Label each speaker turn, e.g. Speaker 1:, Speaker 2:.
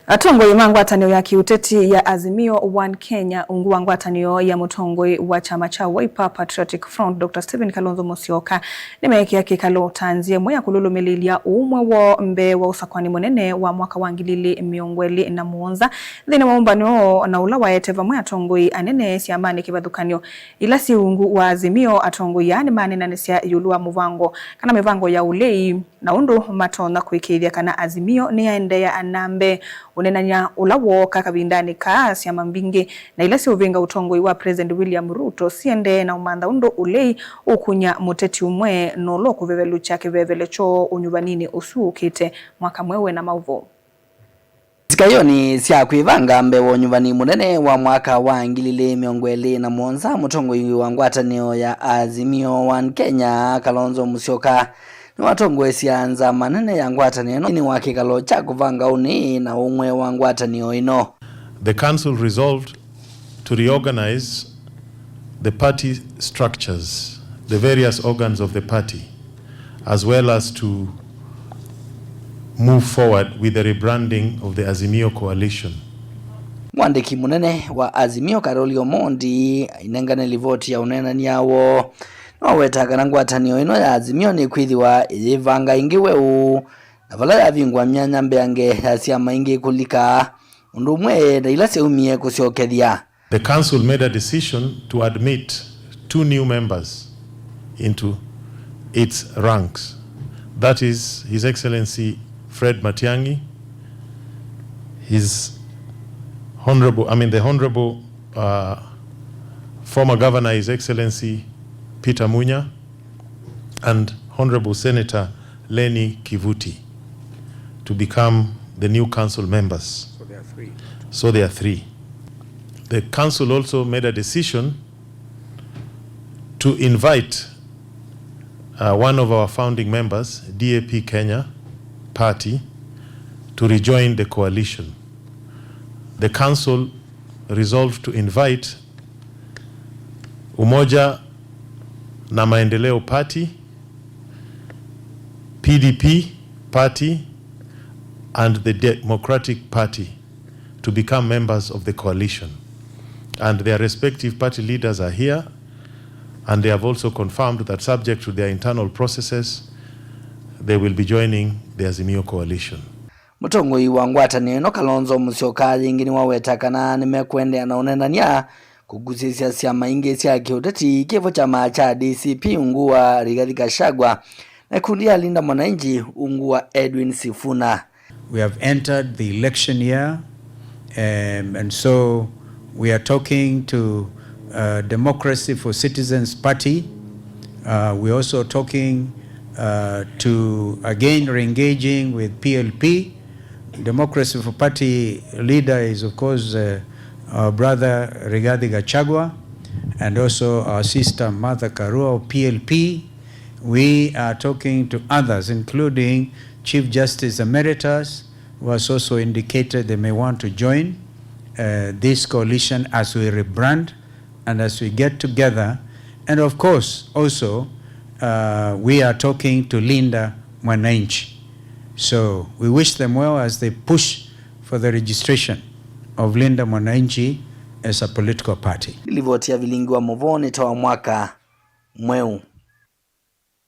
Speaker 1: Atongoi ngwatanio ya kiuteti ya Azimio-One Kenya ungu ngwatanio ya Mutongoi wa chama cha Patriotic Front Dr. Stephen Kalonzo Musyoka nimeekia kikalo tanzia imwe kululumiilya uumwe wa mbee wa usakuani munene wa mwaka wa 2024 thini wa Umbano na ula waeteva mwe Atongoi anene siamani kibadhukanio ila si ungu wa Azimio Atongoi yani manena nesia yulua muvango kana mivango ya ulei na undu matona kuikithia kana Azimio ni yaendea anambe unenanya ulawo kakabindani ka siama mbinge na ila si uvinga utongoi wa President William Ruto siende na umanda undo ulei ukunya muteti umwe no loko vevelu chake vevelecho unyuvanini usuukite mwaka mwewe na mauvo.
Speaker 2: Sikayo ni siya kuivanga mbewo nyuvani munene wa mwaka wa 2024 Mutongoi wa ngwatanio ya Azimio-One Kenya Kalonzo Musyoka Kutongoesya Nzama Nene ya ngwatanio ni wa kikalo cha kuvanga uni na uumwe wa ngwatanio ino.
Speaker 3: The council resolved to reorganize the party structures, the various organs of the party, as well as to move forward with the rebranding of the Azimio coalition.
Speaker 2: Mwandiki munene wa Azimio Karoli Omondi inengane livoti ya unenani yawo wawetaka na ngwatanio ino ya Azimio ni kwithiwa ivanga ingiwe na vala ya vingwa myanya mbeange ya siama ingi kulika undumwe na ila seumie kusyokethia.
Speaker 3: The council made a decision to admit 2 new members into its ranks. That is His Excellency Fred Matiang'i, the Honorable former Governor His Excellency Peter Munya, and Honorable Senator Lenny Kivuti to become the new council members. So there are three. The council also made a decision to invite one of our founding members, DAP Kenya Party, to rejoin the coalition. The council resolved to invite Umoja na Maendeleo Party, PDP Party, and the Democratic Party to become members of the coalition. And their respective party leaders are here, and they have also confirmed that subject to their internal processes, they will be joining the Azimio coalition.
Speaker 2: Mutongoi wa ngwatanio ino Kalonzo Musyoka yingini wawetaka na nimekwendea na unenania kugusisya siama ingi siya kiuteti kifo chama cha DCP ungu wa Rigathi Gachagua na kundi ya linda mwananchi ungu wa Edwin Sifuna.
Speaker 4: We have entered the election year, and so we are talking to Democracy for Citizens Party. We're also talking to again re-engaging with PLP. Democracy for Party leader is of course our brother Rigathi Gachagua, and also our sister Martha Karua of PLP. We are talking to others, including Chief Justice Emeritus, who has also indicated they may want to join this coalition as we rebrand and as we get together. And of course, also, we are talking to Linda Mwananchi. So we wish them well as they push for the registration of Linda Mwananchi as a political party.
Speaker 2: Livoti ya vilingi wa muvoni tawa mwaka mweu.